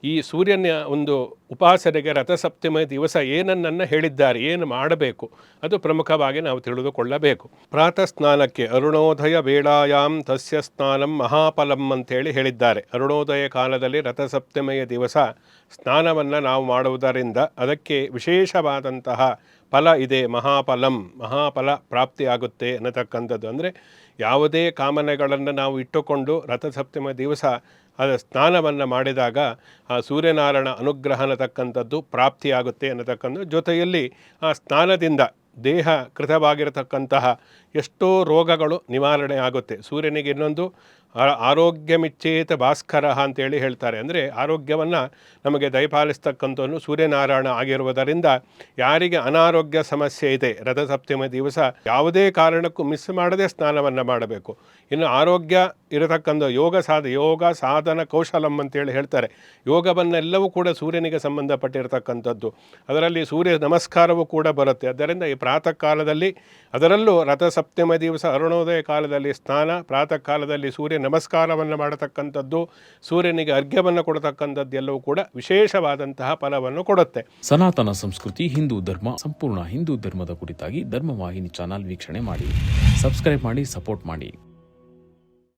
ಈ ಸೂರ್ಯನ ಒಂದು ಉಪಾಸನೆಗೆ ರಥಸಪ್ತಮಿ ದಿವಸ ಏನನ್ನು ಹೇಳಿದ್ದಾರೆ, ಏನು ಮಾಡಬೇಕು, ಅದು ಪ್ರಮುಖವಾಗಿ ನಾವು ತಿಳಿದುಕೊಳ್ಳಬೇಕು. ಪ್ರಾತಃ ಸ್ನಾನಕ್ಕೆ ಅರುಣೋದಯ ವೇಳಾಯಾಮ್ ತಸ್ಯ ಸ್ನಾನಂ ಮಹಾಫಲಂ ಅಂತೇಳಿ ಹೇಳಿದ್ದಾರೆ. ಅರುಣೋದಯ ಕಾಲದಲ್ಲಿ ರಥಸಪ್ತಮಿಯ ದಿವಸ ಸ್ನಾನವನ್ನು ನಾವು ಮಾಡುವುದರಿಂದ ಅದಕ್ಕೆ ವಿಶೇಷವಾದಂತಹ ಫಲ ಇದೆ. ಮಹಾಫಲ ಪ್ರಾಪ್ತಿಯಾಗುತ್ತೆ ಅನ್ನತಕ್ಕಂಥದ್ದು. ಅಂದರೆ ಯಾವುದೇ ಕಾಮನೆಗಳನ್ನು ನಾವು ಇಟ್ಟುಕೊಂಡು ರಥಸಪ್ತಮಿ ದಿವಸ ಅದು ಸ್ನಾನವನ್ನು ಮಾಡಿದಾಗ ಆ ಸೂರ್ಯನಾರಾಯಣ ಅನುಗ್ರಹ ಅನ್ನತಕ್ಕಂಥದ್ದು ಪ್ರಾಪ್ತಿಯಾಗುತ್ತೆ ಅನ್ನತಕ್ಕಂಥ ಜೊತೆಯಲ್ಲಿ ಆ ಸ್ನಾನದಿಂದ ದೇಹ ಕೃತವಾಗಿರತಕ್ಕಂತಹ ಎಷ್ಟೋ ರೋಗಗಳು ನಿವಾರಣೆ ಆಗುತ್ತೆ. ಸೂರ್ಯನಿಗೆ ಇನ್ನೊಂದು ಆರೋಗ್ಯಮಿಚ್ಛೇತ ಭಾಸ್ಕರ ಅಂತೇಳಿ ಹೇಳ್ತಾರೆ. ಅಂದರೆ ಆರೋಗ್ಯವನ್ನು ನಮಗೆ ದಯಪಾಲಿಸ್ತಕ್ಕಂಥವನು ಸೂರ್ಯನಾರಾಯಣ ಆಗಿರುವುದರಿಂದ ಯಾರಿಗೆ ಅನಾರೋಗ್ಯ ಸಮಸ್ಯೆ ಇದೆ ರಥಸಪ್ತಮಿ ದಿವಸ ಯಾವುದೇ ಕಾರಣಕ್ಕೂ ಮಿಸ್ ಮಾಡದೆ ಸ್ನಾನವನ್ನು ಮಾಡಬೇಕು. ಇನ್ನು ಆರೋಗ್ಯ ಇರತಕ್ಕಂಥ ಯೋಗ ಸಾಧನ ಕೌಶಲಂ ಅಂತೇಳಿ ಹೇಳ್ತಾರೆ. ಯೋಗವನ್ನೆಲ್ಲವೂ ಕೂಡ ಸೂರ್ಯನಿಗೆ ಸಂಬಂಧಪಟ್ಟಿರತಕ್ಕಂಥದ್ದು. ಅದರಲ್ಲಿ ಸೂರ್ಯ ನಮಸ್ಕಾರವೂ ಕೂಡ ಬರುತ್ತೆ. ಆದ್ದರಿಂದ ಈ ಪ್ರಾತಃ ಕಾಲದಲ್ಲಿ, ಅದರಲ್ಲೂ ರಥಸಪ್ತಮಿ ದಿವಸ ಅರುಣೋದಯ ಕಾಲದಲ್ಲಿ ಸ್ನಾನ, ಪ್ರಾತಃ ಕಾಲದಲ್ಲಿ ಸೂರ್ಯ ನಮಸ್ಕಾರವನ್ನು ಮಾಡತಕ್ಕಂಥದ್ದು, ಸೂರ್ಯನಿಗೆ ಅರ್ಘ್ಯವನ್ನು ಕೊಡತಕ್ಕಂಥದ್ದು ಎಲ್ಲವೂ ಕೂಡ ವಿಶೇಷವಾದಂತಹ ಫಲವನ್ನು ಕೊಡುತ್ತೆ. ಸನಾತನ ಸಂಸ್ಕೃತಿ, ಹಿಂದೂ ಧರ್ಮ, ಸಂಪೂರ್ಣ ಹಿಂದೂ ಧರ್ಮದ ಕುರಿತಾಗಿ ಧರ್ಮವಾಹಿನಿ ಚಾನಲ್ ವೀಕ್ಷಣೆ ಮಾಡಿ, ಸಬ್ಸ್ಕ್ರೈಬ್ ಮಾಡಿ, ಸಪೋರ್ಟ್ ಮಾಡಿ.